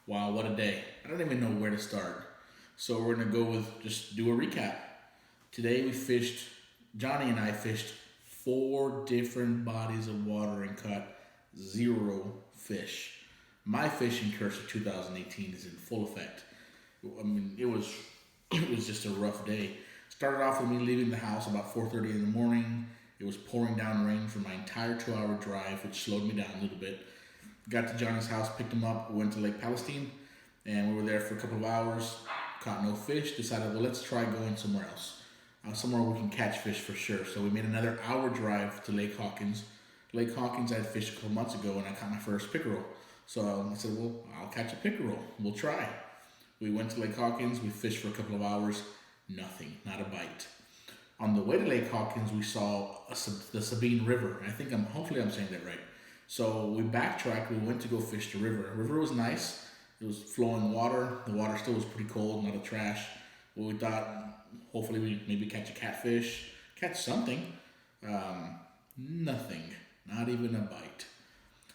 Wow, what a day. I don't even know where to start. So we're going to go with just do a recap. Today we fished, Johnny and I fished 4 different bodies of water and caught 0 fish. My fishing curse of 2018 is in full effect. I mean, it was just a rough day. Started off with me leaving the house about 4:30 in the morning. It was pouring down rain for my entire 2-hour drive, which slowed me down a little bit. Got to Johnny's house, picked him up, went to Lake Palestine, and we were there for a couple of hours. Caught no fish. Decided, well, let's try going somewhere else, somewhere we can catch fish for sure. So we made another hour drive to Lake Hawkins. Lake Hawkins, I had fished a couple months ago, and I caught my first pickerel. So I said, well, I'll catch a pickerel. We'll try. We went to Lake Hawkins. We fished for a couple of hours. Nothing, not a bite. On the way to Lake Hawkins, we saw the Sabine River. Hopefully I'm saying that right. So we backtracked. We went to go fish the river. The river was nice. It was flowing water. The water still was pretty cold, not a trash. Well, we thought hopefully we maybe catch a catfish, catch something. Nothing, not even a bite.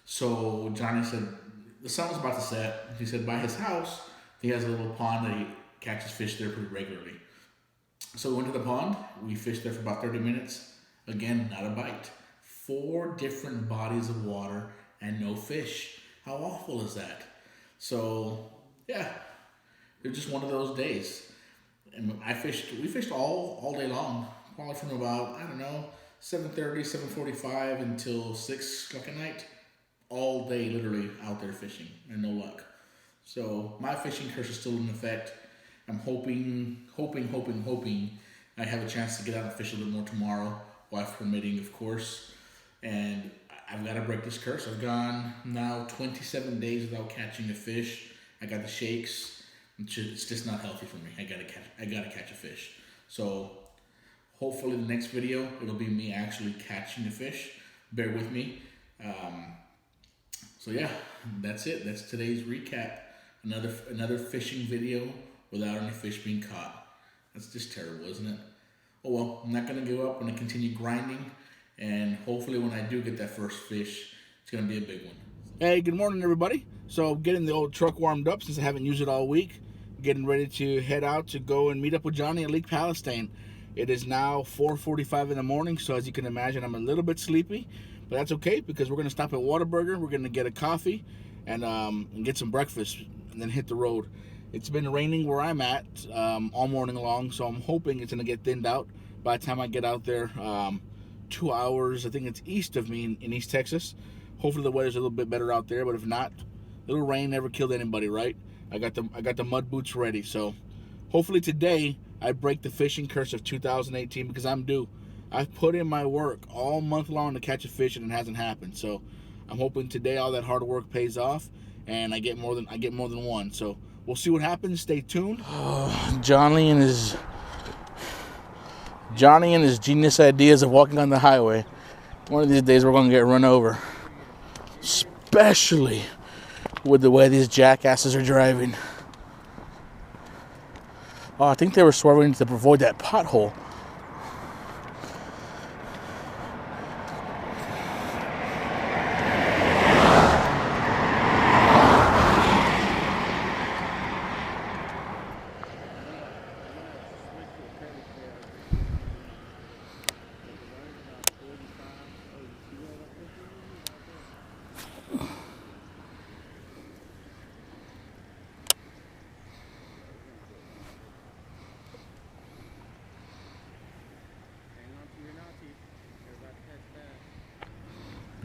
So Johnny said the sun was about to set. He said by his house he has a little pond that he catches fish there pretty regularly. So we went to the pond. We fished there for about 30 minutes. Again, not a bite. 4 different bodies of water and no fish. How awful is that? So, yeah, it was just one of those days. And we fished all day long, probably from about, 7:30, 7:45 until 6 o'clock at night. All day, literally, out there fishing, and no luck. So, my fishing curse is still in effect. I'm hoping I have a chance to get out and fish a little more tomorrow, wife permitting, of course. And I've got to break this curse. I've gone now 27 days without catching a fish. I got the shakes. It's just not healthy for me. I gotta catch a fish. So hopefully the next video it'll be me actually catching a fish. Bear with me. So yeah, that's it. That's today's recap. Another fishing video without any fish being caught. That's just terrible, isn't it? Oh well, I'm not gonna give up. I'm gonna continue grinding. And hopefully when I do get that first fish, it's going to be a big one. Hey, good morning, everybody. So getting the old truck warmed up since I haven't used it all week. Getting ready to head out to go and meet up with Johnny at Lake Palestine. It is now 4:45 in the morning, so as you can imagine, I'm a little bit sleepy. But that's okay, because we're going to stop at Whataburger. We're going to get a coffee and get some breakfast and then hit the road. It's been raining where I'm at all morning long, so I'm hoping it's going to get thinned out by the time I get out there. 2 hours, I think it's east of me in East Texas. Hopefully the weather's a little bit better out there, but if not, little rain never killed anybody, right? I got the mud boots ready, so hopefully today I break the fishing curse of 2018, because I'm due. I've put in my work all month long to catch a fish, and it hasn't happened. So I'm hoping today all that hard work pays off and I get more than one. So we'll see what happens. Stay tuned. Johnny and his genius ideas of walking on the highway. One of these days we're going to get run over. Especially with the way these jackasses are driving. Oh, I think they were swerving to avoid that pothole.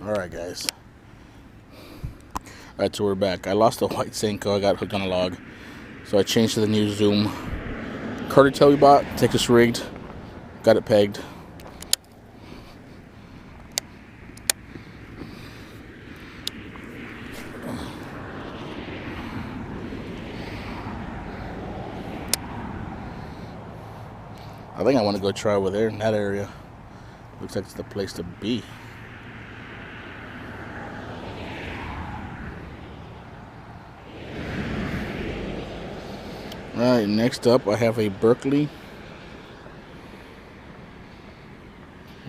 Alright guys, alright, so we're back. I lost the white Senko. I got hooked on a log, so I changed to the new Zoom Carter tail we bought, Texas rigged, got it pegged. I think I want to go try over there in that area. Looks like it's the place to be. Alright, next up I have a Berkley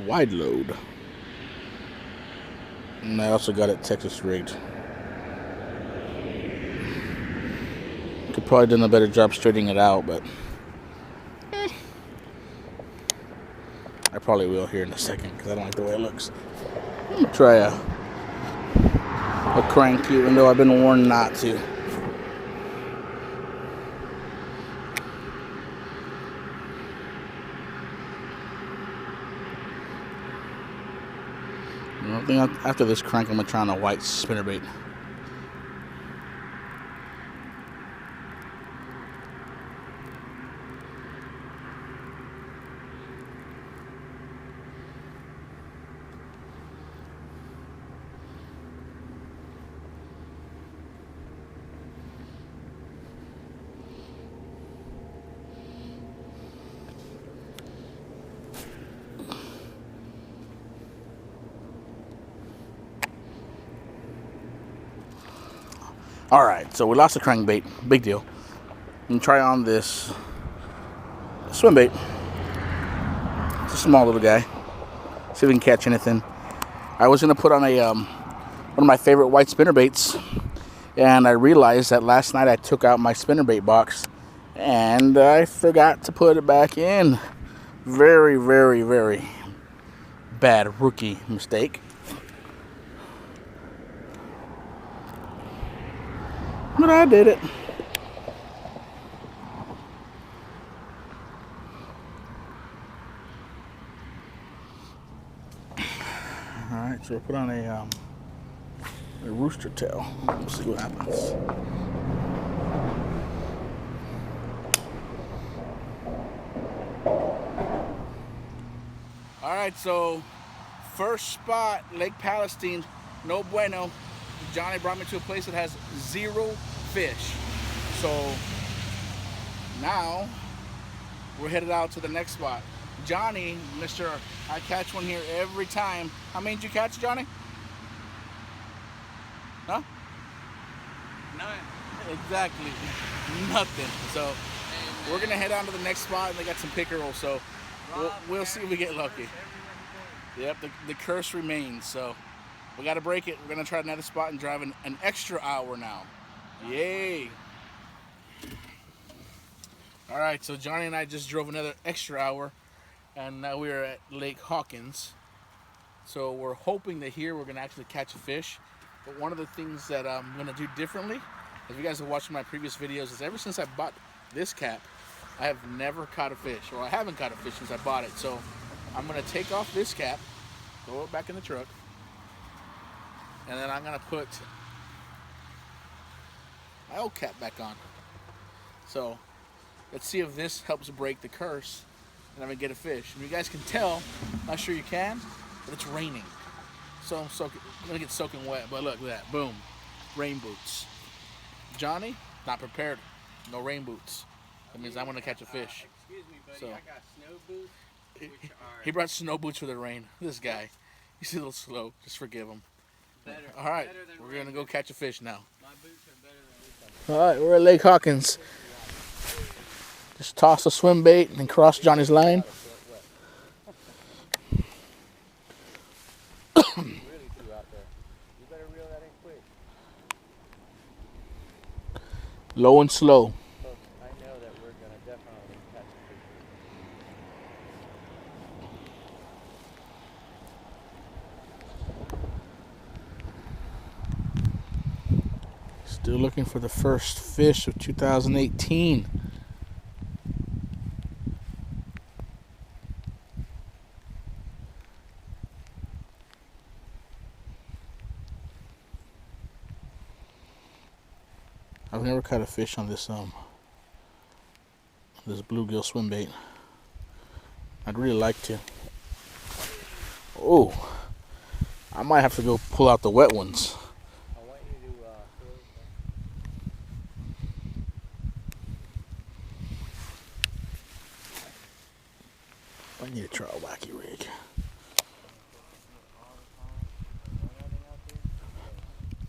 wide load. And I also got it Texas rigged. probably done a better job straightening it out, but I probably will here in a second because I don't like the way it looks. I'm gonna try a crank, even though I've been warned not to. I think after this crank, I'm gonna try on a white spinnerbait. Alright, so we lost the crankbait. Big deal. I'm going to try on this swim bait. It's a small little guy. See if we can catch anything. I was going to put on a one of my favorite white spinnerbaits, and I realized that last night I took out my spinnerbait box and I forgot to put it back in. Very, very, very bad rookie mistake. But I did it. Alright, so we'll put on a rooster tail. Let's see what happens. Alright, so first spot, Lake Palestine, no bueno. Johnny brought me to a place that has 0 fish. So now we're headed out to the next spot. Johnny, Mr. I catch one here every time. How many did you catch, Johnny? Huh? None. Exactly. Nothing. So we're gonna head on to the next spot, and they got some pickerel. So we'll see if we get lucky. Yep, the curse remains. So we got to break it. We're going to try another spot and drive an extra hour now. Yay. All right, so Johnny and I just drove another extra hour, and now we're at Lake Hawkins. So we're hoping that here we're going to actually catch a fish. But one of the things that I'm going to do differently, as you guys have watched my previous videos, is ever since I bought this cap, I have never caught a fish, or I haven't caught a fish since I bought it. So I'm going to take off this cap, throw it back in the truck, and then I'm going to put my old cap back on. So let's see if this helps break the curse and I'm going to get a fish. And you guys can tell, not sure you can, but it's raining. So I'm going to get soaking wet. But look at that. Boom. Rain boots. Johnny, not prepared. No rain boots. That means I'm going to catch a fish. Excuse me, buddy. So, I got snow boots, which are... He brought snow boots for the rain. This guy. He's a little slow. Just forgive him. Better, all right. better than We're going to go catch a fish now. My boots are better than All right. We're at Lake Hawkins. Just toss a swim bait and cross Johnny's line. Low and slow. I know that we're going to definitely catch a fish. Still looking for the first fish of 2018. I've never caught a fish on this bluegill swim bait. I'd really like to. Oh, I might have to go pull out the wet ones. I want you to I need to try a wacky rig.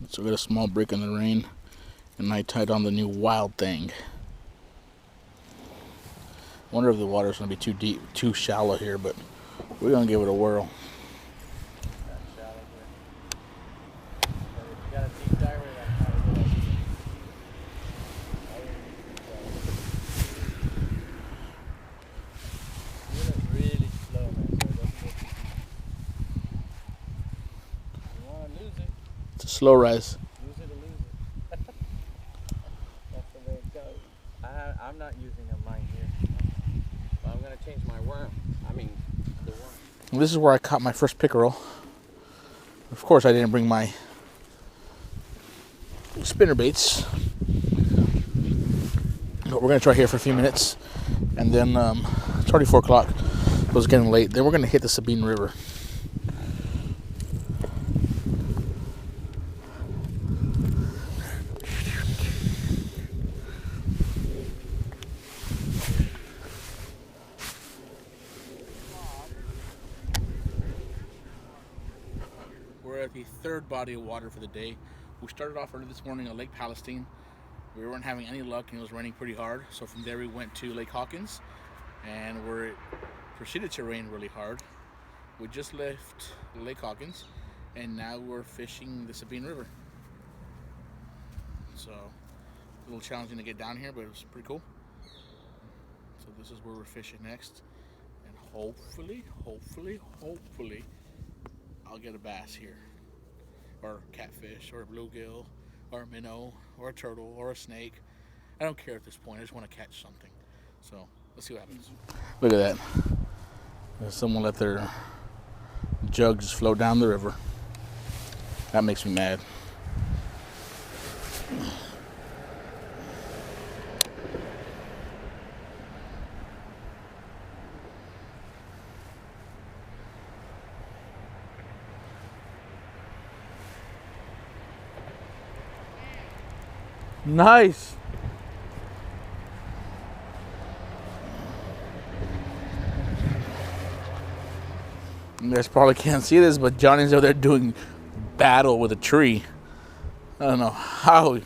So we got a small break in the rain, and I tied on the new Wild Thing. Wonder if the water's gonna be too deep, too shallow here, but we're gonna give it a whirl. slow rise. Use it or lose it. That's the way it goes. I'm not using a line here. But I'm going to change my worm. I mean, the worm. This is where I caught my first pickerel. Of course, I didn't bring my spinner baits. But we're going to try here for a few minutes. And then it's already 4 o'clock. It was getting late. Then we're going to hit the Sabine River. We're at the third body of water for the day. We started off early this morning at Lake Palestine. We weren't having any luck and it was raining pretty hard. So from there we went to Lake Hawkins and it proceeded to rain really hard. We just left Lake Hawkins and now we're fishing the Sabine River. So a little challenging to get down here, but it was pretty cool. So this is where we're fishing next. And hopefully, I'll get a bass here. Or catfish, or a bluegill, or a minnow, or a turtle, or a snake. I don't care at this point. I just want to catch something. So let's see what happens. Look at that. Someone let their jugs float down the river. That makes me mad. Nice. You guys probably can't see this, but Johnny's over there doing battle with a tree. I don't know how.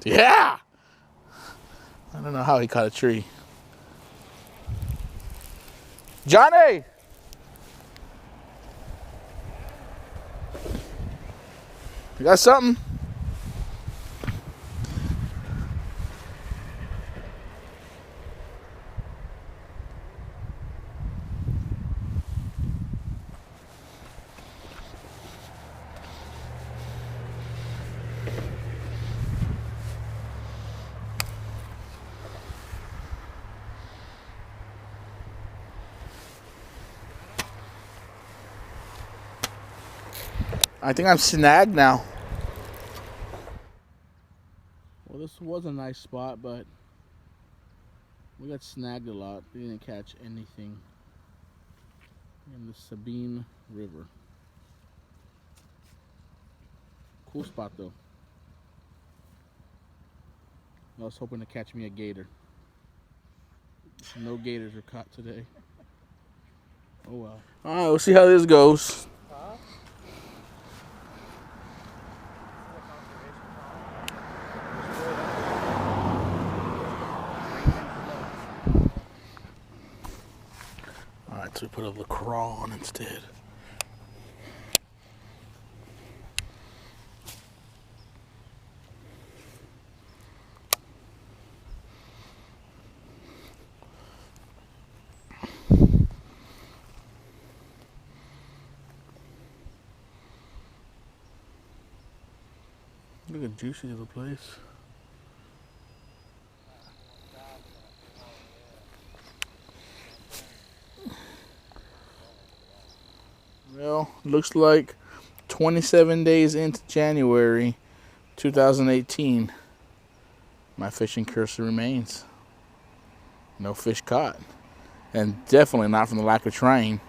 Yeah! I don't know how he caught a tree. Johnny! You got something? I think I'm snagged now. Well, this was a nice spot, but we got snagged a lot. We didn't catch anything in the Sabine River. Cool spot though. I was hoping to catch me a gator. No gators were caught today. Oh well. Alright, we'll see how this goes. Alright, so we put a LaCroix on instead. Look at juicy of the place. Well, looks like 27 days into January 2018, my fishing curse remains. No fish caught. And definitely not from the lack of trying.